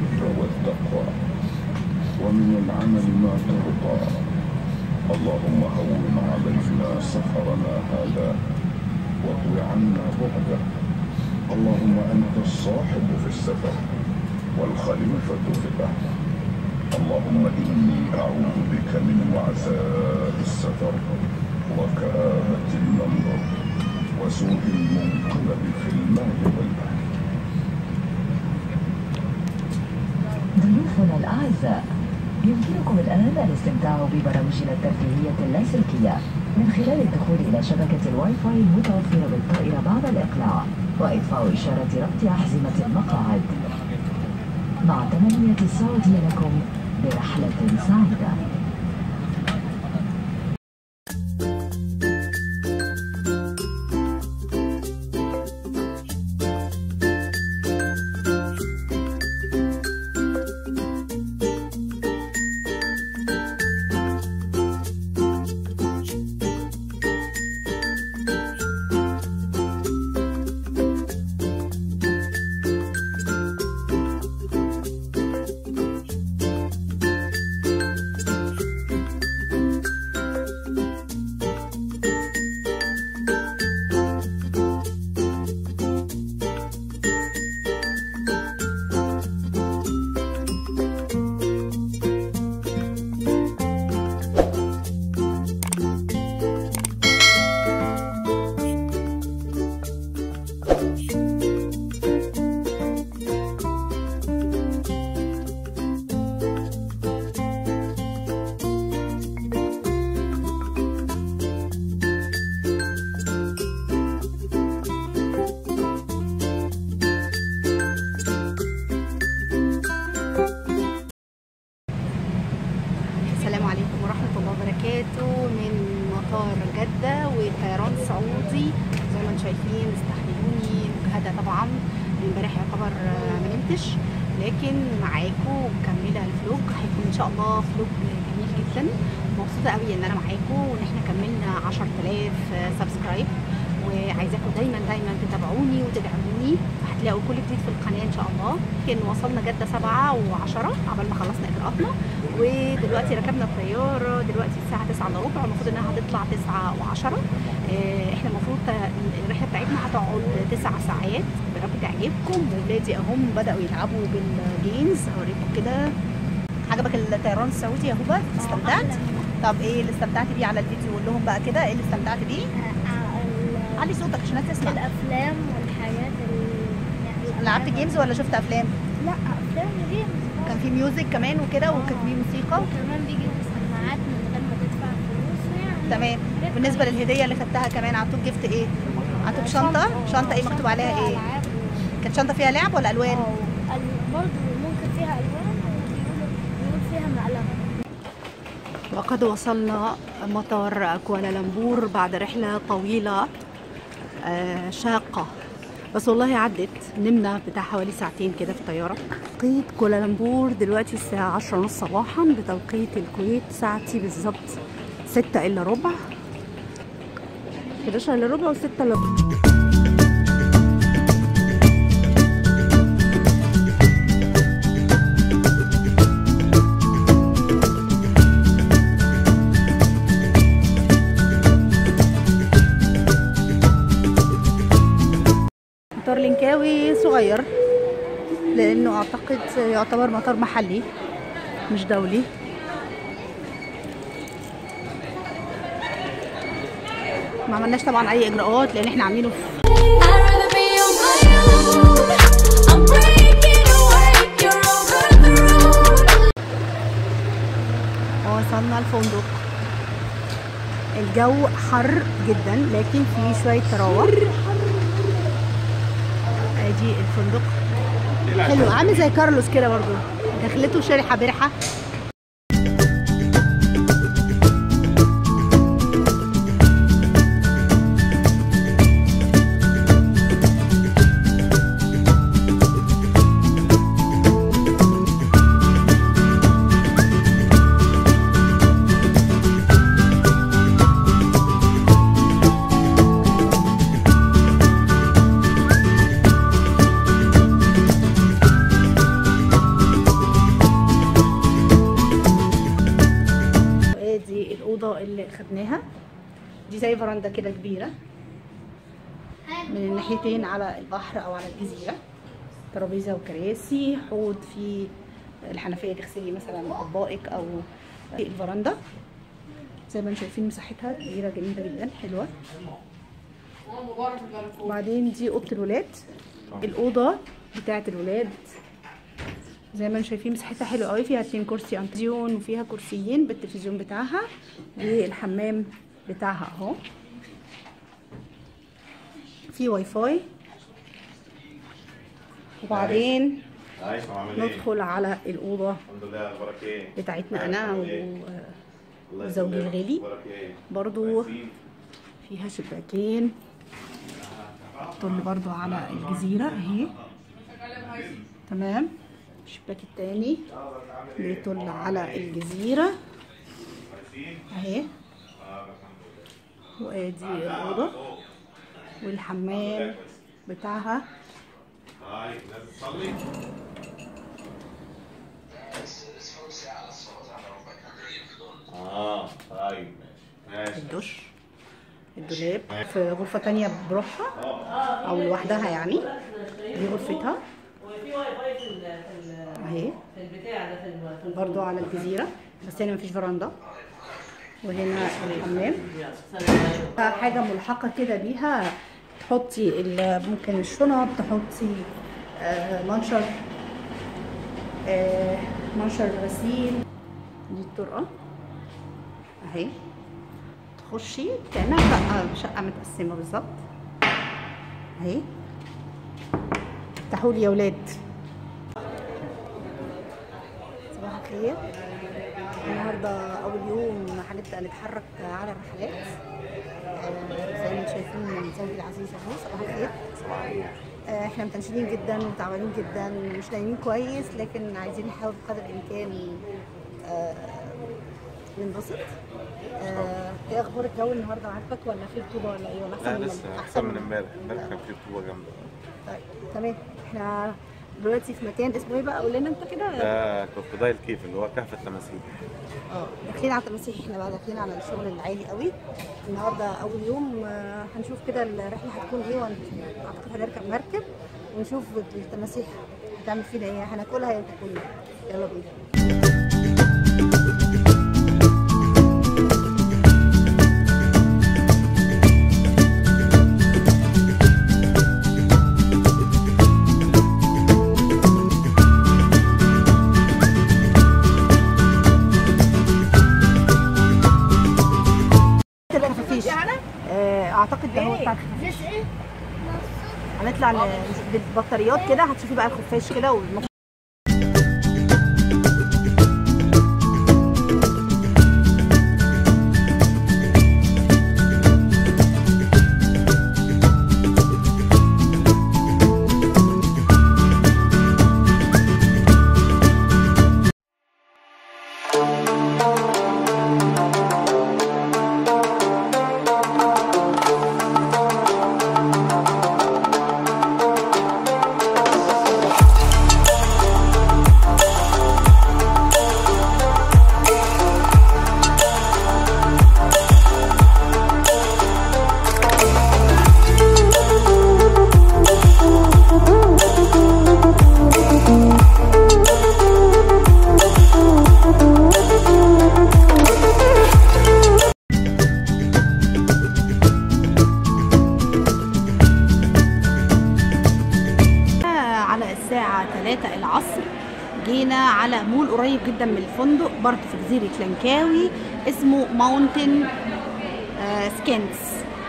البر والتقوى ومن العمل ما ترضى. اللهم هون علينا سفرنا هذا واطو عنا بعده. اللهم أنت الصاحب في السفر والخليفة في الأهل. اللهم إني أعوذ بك من وعثاء السفر وكآبة المنظر وسوء المنقلب في المال والأهل. ضيوفنا الأعزاء، يمكنكم الآن الاستمتاع ببرامجنا الترفيهية اللاسلكية من خلال الدخول إلى شبكة الواي فاي المتوفرة بالطائرة بعد الإقلاع وإطفاء إشارة ربط أحزمة المقاعد. مع تمنيات السعودية لكم برحلة سعيدة. السلام عليكم ورحمة الله وبركاته من مطار جدة وطيران سعودي. زي ما انتم شايفين استحملوني مجهدة طبعا، امبارح يعتبر ما نمتش، لكن معاكم مكملة الفلوج. هيكون ان شاء الله فلوج جميل جدا. مبسوطة قوي ان انا معاكم وان احنا كملنا 10,000 سبسكرايب، وعايزاكم دايما تتابعوني وتدعموني، وهتلاقوا كل جديد في القناه ان شاء الله. يمكن وصلنا جده 7 و10 قبل ما خلصنا اجراءاتنا، ودلوقتي ركبنا الطياره. دلوقتي الساعه 9:15، المفروض انها هتطلع 9 و10. احنا المفروض الرحله بتاعتنا هتقعد 9 ساعات. يا رب تعجبكم. واولادي اهم بداوا يلعبوا بالجيمز، هوريكم كده. عجبك الطيران السعودي يا هبه؟ استمتعت؟ طب ايه اللي استمتعت بيه على الفيديو؟ قول لهم بقى كده ايه اللي استمتعت بيه. علي صوتك عشان الناس تسمع. الافلام والحاجات يعني لعبت جيمز ولا شفت افلام؟ لا، افلام وجيمز. كان في ميوزك كمان وكده، وكان في موسيقى، وكمان بيجي سماعات من غير ما تدفع فلوس يعني. تمام. بالنسبه للهديه اللي خدتها كمان، عطوك جفت ايه؟ عطوك شنطه ايه مكتوب عليها ايه؟ كانت شنطه فيها لعب ولا الوان؟ برضه ممكن فيها الوان، وبيقول فيها مقلمه. وقد وصلنا مطار كوالالمبور بعد رحله طويله شاقه، بس والله عدت. نمنا بتاع حوالي ساعتين كده في الطياره. توقيت كوالالمبور دلوقتي الساعه 10:30 صباحا، بتوقيت الكويت ساعتي بالظبط 6:15، 11:15 و6:15. مطار لينكاوي صغير، لانه اعتقد يعتبر مطار محلي مش دولي. ما عملناش طبعا اي اجراءات لان احنا عاملينه في وصلنا الفندق. الجو حر جدا لكن في شويه تراوح. ادي الفندق حلو، عامل زي كارلوس كده برضو، دخلته شرحه برحه. اللي خدناها دي زي فراندا كده كبيره من الناحيتين على البحر او على الجزيره. ترابيزه وكراسي، حوض في الحنفيه تغسلي مثلا اطباقك او في الفراندا. زي ما انتم شايفين مساحتها كبيره جميله جدا حلوه. وبعدين دي اوضه الولاد، الاوضه بتاعه الولاد زي ما انتم شايفين مساحتها حلوه قوي، فيها 2 كرسي انتريون وفيها كرسيين بالتلفزيون بتاعها والحمام بتاعها اهو. في واي فاي. وبعدين ندخل على الاوضه بتاعتنا انا وزوجي الغالي، برضو فيها شباكين طل برضو على الجزيره اهي. تمام. الشباك التاني بيطل على الجزيره اهي. وادي الاوضه والحمام بتاعها. طيب ماشي. الدش، الدولاب في غرفة تانية بروحها او لوحدها يعني، دي غرفتها اهي برضو على الجزيرة، بس هنا مفيش فراندا. وهنا الحمام، حاجة ملحقة كده بيها تحطي ممكن الشنط، تحطي منشر غسيل. دي الطرقة اهي، تخشي كأنها شقة متقسمة بالظبط اهي. افتحوا لي يا ولاد. صباح الخير. النهارده اول يوم هنبدا نتحرك على الرحلات زي ما انتم شايفين من زوجي العزيز اهو. صباح الخير. احنا متنشنين جدا وتعبانين جدا، مش نايمين كويس، لكن عايزين نحاول بقدر الامكان ننبسط. ايه اخبار الجو النهارده؟ عاجبك ولا في رطوبه ولا ايه؟ ولا لا لسه احسن من امبارح. امبارح كان في رطوبه جامده. طيب تمام. احنا دلوقتي في مكان اسمه ايه بقى؟ قول لنا انت كده. ده كروكودايل كيف اللي هو كهف التماسيح. داخلين على التماسيح. احنا بقى داخلين على الشغل العالي قوي. النهارده اول يوم. هنشوف كده الرحله هتكون ايه، اعتقد هنركب مركب ونشوف التماسيح هتعمل فينا ايه، هناكلها يا تاكلنا. يلا بينا. اعتقد ده هو بتاع الخفاش. هنطلع بالبطاريات كده، هتشوفي بقى الخفاش كده العصر. جينا على مول قريب جدا من الفندق برضه في جزيرة لانكاوي اسمه ماونتن سكينز.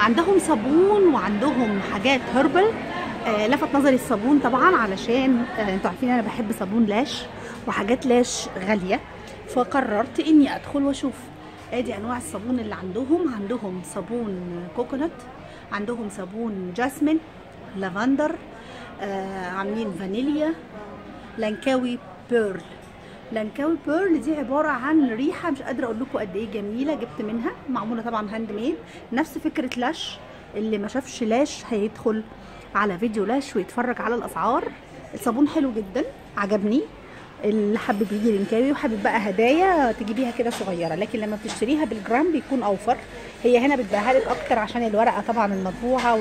عندهم صابون وعندهم حاجات هربل. لفت نظري الصابون طبعا علشان انتوا عارفين انا بحب صابون لاش وحاجات لاش غالية، فقررت اني ادخل واشوف. ادي انواع الصابون اللي عندهم صابون كوكونات، عندهم صابون جاسمين، لافندر، عاملين فانيليا، لانكاوي بيرل. لانكاوي بيرل دي عباره عن ريحه مش قادره اقول لكم قد ايه جميله، جبت منها، معموله طبعا هاند ميد، نفس فكره لاش. اللي ما شافش لاش هيدخل على فيديو لاش ويتفرج على الاسعار. الصابون حلو جدا عجبني، اللي حابب يجي لينكاوي وحابب بقى هدايا تجيبيها كده صغيره، لكن لما بتشتريها بالجرام بيكون اوفر. هي هنا بتبيعها لك اكتر عشان الورقه طبعا المطبوعه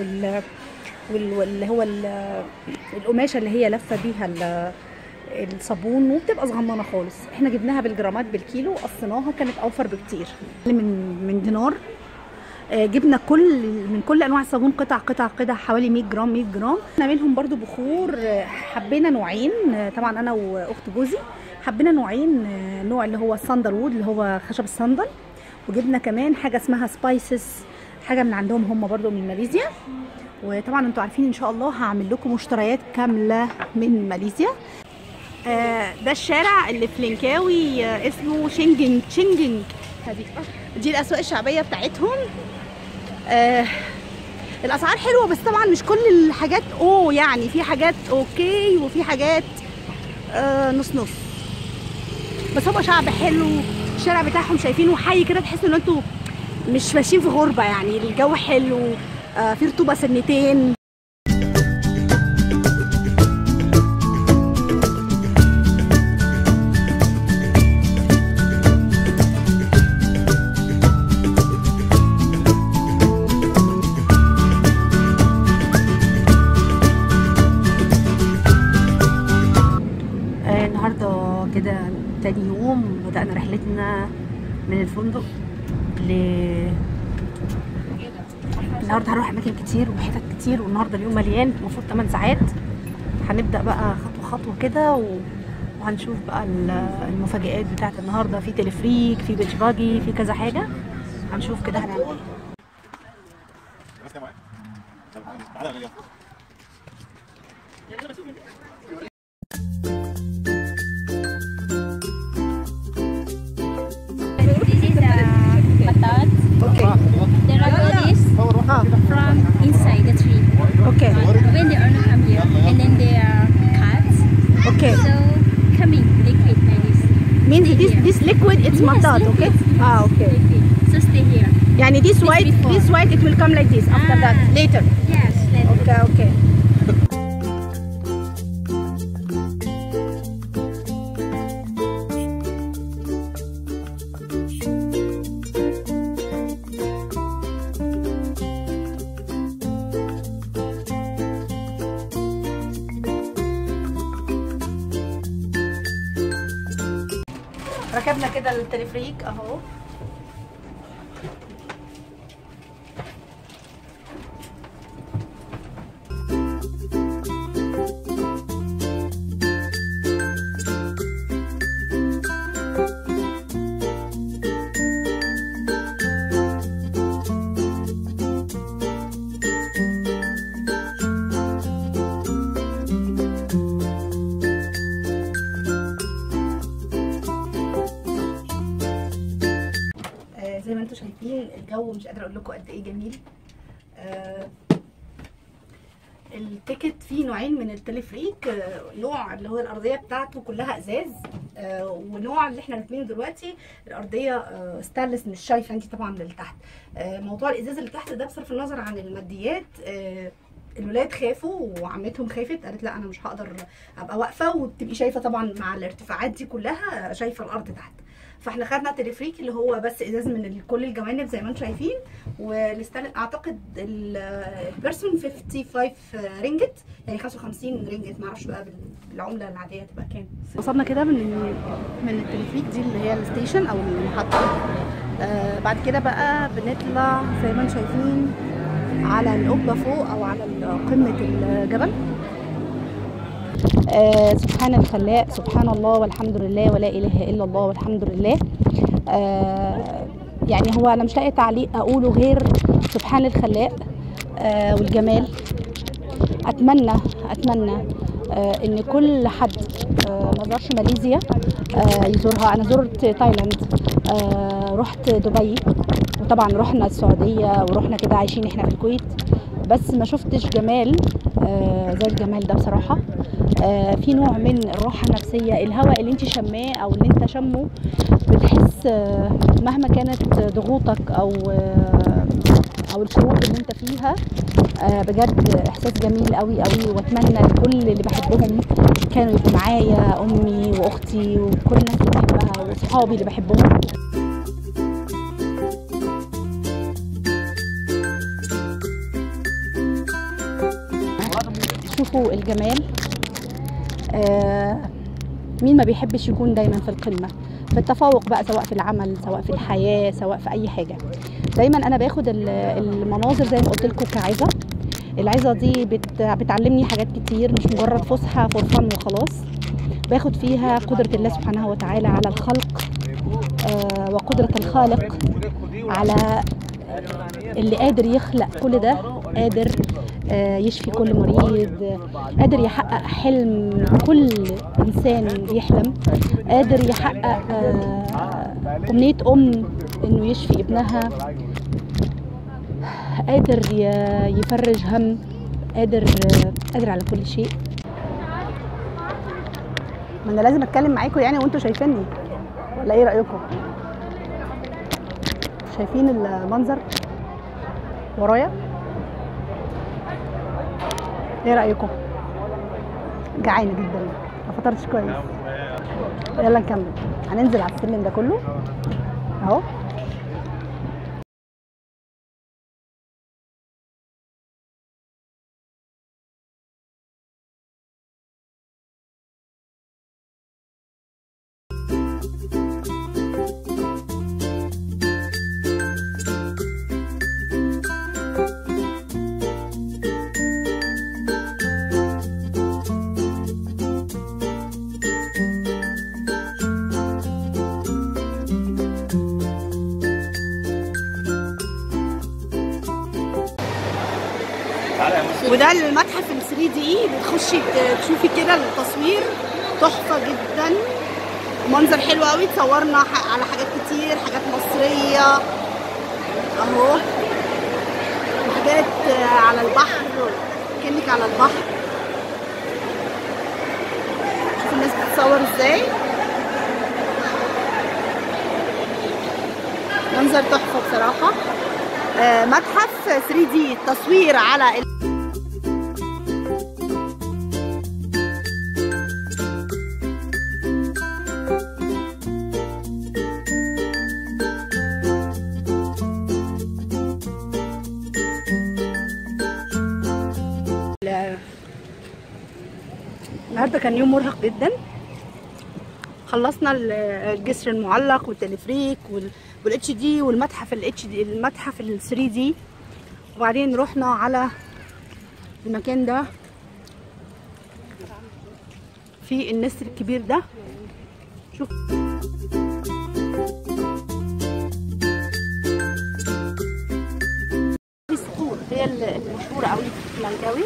واللي هو القماشه اللي هي لفه بيها الصابون، وبتبقى صغننه خالص. احنا جبناها بالجرامات بالكيلو وقصيناها كانت اوفر بكتير. من دينار جبنا من كل انواع الصابون قطع حوالي 100 جرام 100 جرام. احنا منهم برضو بخور، حبينا نوعين طبعا انا واخت جوزي، حبينا نوعين، نوع اللي هو الساندل وود اللي هو خشب الصندل، وجبنا كمان حاجه اسمها سبايسز، حاجه من عندهم هم برضو من ماليزيا. وطبعا انتوا عارفين ان شاء الله هعمل لكم مشتريات كامله من ماليزيا. ده الشارع اللي في لينكاوي اسمه شينجينج. دي الاسواق الشعبيه بتاعتهم. الاسعار حلوه بس طبعا مش كل الحاجات يعني في حاجات اوكي وفي حاجات نص نص، بس هو شعب حلو. الشارع بتاعهم شايفينه حي كده، تحسوا ان انتوا مش ماشيين في غربه، يعني الجو حلو، في رطوبه سنتين. النهارده كده تاني يوم بدأنا رحلتنا من الفندق النهارده هنروح اماكن كتير وحتت كتير، والنهارده اليوم مليان، المفروض 8 ساعات. هنبدأ بقى خطوة خطوة كده وهنشوف بقى المفاجآت بتاعت النهارده. في تلفريك، في بيتش باجي، في كذا حاجة، هنشوف كده هنعمل ايه. From inside the tree. Okay. When they are not come here, and then they are cut. Okay. So coming liquid like this. Means this liquid it's Yes, matat, liquid, okay? yes, Okay. liquid. So stay here. يعني this white it will come like this after that later. Yes. Later. Okay. ركبنا كده التلفريك اهو. زي ما انتم شايفين الجو مش قادره اقول لكم قد ايه جميل. التيكت فيه نوعين من التلفريك، نوع اللي هو الارضيه بتاعته كلها ازاز، ونوع اللي احنا راكبينه دلوقتي الارضيه ستانلس مش شايفه انت طبعا لتحت. موضوع الازاز اللي تحت ده بصرف النظر عن الماديات، الولاد خافوا وعمتهم خافت، قالت لا انا مش هقدر ابقى واقفه، وبتبقي شايفه طبعا مع الارتفاعات دي كلها شايفه الارض تحت. فاحنا خدنا تلفريك اللي هو بس ازاز من كل الجوانب زي ما انتم شايفين، اعتقد البيرسون 55 رينجت، يعني 55 رينجت، معرفش بقى بالعمله العاديه تبقى كام. وصلنا كده من التلفريك دي اللي هي الستيشن او المحطه. بعد كده بقى بنطلع زي ما انتم شايفين على القبه فوق او على قمه الجبل. سبحان الخلاق، سبحان الله والحمد لله ولا اله الا الله والحمد لله. يعني هو انا مش لاقي تعليق اقوله غير سبحان الخلاق والجمال. اتمنى ان كل حد ما زارش ماليزيا يزورها. انا زرت تايلاند، رحت دبي، وطبعا رحنا السعوديه، ورحنا كده عايشين احنا في الكويت، بس ما شفتش جمال زي الجمال ده بصراحه. في نوع من الراحه النفسيه، الهواء اللي انت شماه او اللي انت شمه بتحس مهما كانت ضغوطك او الكروب اللي انت فيها، بجد احساس جميل قوي قوي. واتمنى لكل اللي بحبهم كانوا يبقوا معايا، امي واختي وكل الناس اللي بحبها واصحابي اللي بحبهم. شوفوا الجمال. مين ما بيحبش يكون دايما في القمة في التفوق بقى، سواء في العمل سواء في الحياة سواء في أي حاجة. دايما أنا باخد المناظر زي ما قلت لكم كعظة. العظة دي بتعلمني حاجات كتير، مش مجرد فسحة فور فن وخلاص. باخد فيها قدرة الله سبحانه وتعالى على الخلق، وقدرة الخالق على اللي قادر يخلق كل ده، قادر يشفي كل مريض، قادر يحقق حلم كل إنسان بيحلم، قادر يحقق أمنية إنه يشفي ابنها، قادر يفرج هم، قادر على كل شيء. ما أنا لازم أتكلم معاكم يعني وأنتوا شايفيني، ولا إيه رأيكم؟ شايفين المنظر ورايا؟ ايه رايكم؟ جعانه جدا، ما فطرتش كويس. يلا نكمل. هننزل على السلم ده كله اهو. وده المتحف ال 3D، بتخشي تشوفي كده التصوير تحفه جدا، منظر حلو قوي. تصورنا على حاجات كتير، حاجات مصريه اهو، وحاجات على البحر كأنك على البحر. شوفوا الناس بتتصور ازاي، منظر تحفه بصراحه. متحف 3D التصوير على النهارده كان يوم مرهق جدا. خلصنا الجسر المعلق والتلفريك والاتش دي والمتحف الاتش دي، المتحف ال 3 دي، وبعدين رحنا على المكان ده في النسر الكبير ده. شوف دي الصخور هي المشهوره قوي في لانكاوي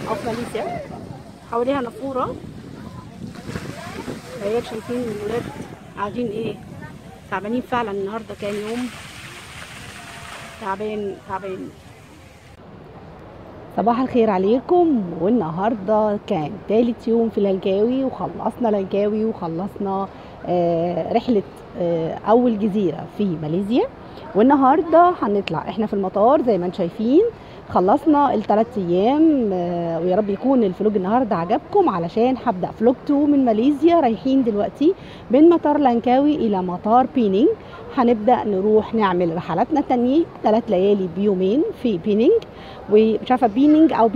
او في ماليزيا، حواليها نافوره. هي شايفين الولاد قاعدين ايه، تعبانين فعلا. النهارده كان يوم تعبان. صباح الخير عليكم. والنهارده كان ثالث يوم في لانكاوي، وخلصنا لانكاوي وخلصنا رحله اول جزيره في ماليزيا. والنهارده هنطلع احنا في المطار زي ما انتم شايفين. خلصنا ال3 ايام، ويا رب يكون الفلوج النهارده عجبكم، علشان هبدا فلوج 2 من ماليزيا. رايحين دلوقتي من مطار لانكاوي الى مطار بينينج. هنبدا نروح نعمل رحلاتنا التانية 3 ليالي بيومين في بينينج، ومش عارفه بينينج او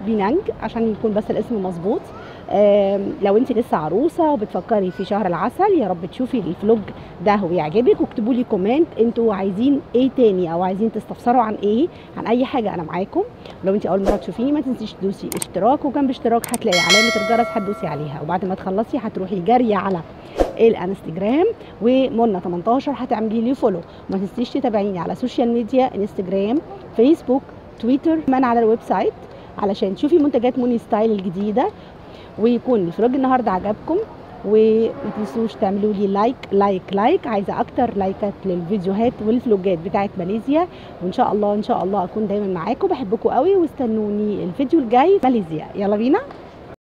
بينانج عشان يكون بس الاسم مظبوط. لو انت لسه عروسه وبتفكري في شهر العسل، يا رب تشوفي الفلوج ده ويعجبك، واكتبوا لي كومنت انتوا عايزين ايه تاني، او عايزين تستفسروا عن ايه، عن اي حاجه انا معاكم. لو انت اول مره تشوفيني ما تنسيش تدوسي اشتراك، وجنب اشتراك هتلاقي علامه الجرس هتدوسي عليها، وبعد ما تخلصي هتروحي جاريه على الانستجرام ومنى 18 هتعملي لي فولو. وما تنسيش تتابعيني على السوشيال ميديا، انستجرام، فيسبوك، تويتر، كمان على الويب سايت، علشان تشوفي منتجات موني ستايل الجديده. ويكون الفلوج النهارده عجبكم، وما تنسوش تعملوا لي لايك. عايزه اكتر لايكات للفيديوهات والفلوجات بتاعت ماليزيا، وان شاء الله اكون دايما معاكم. بحبكم قوي، واستنوني الفيديو الجاي ماليزيا. يلا بينا.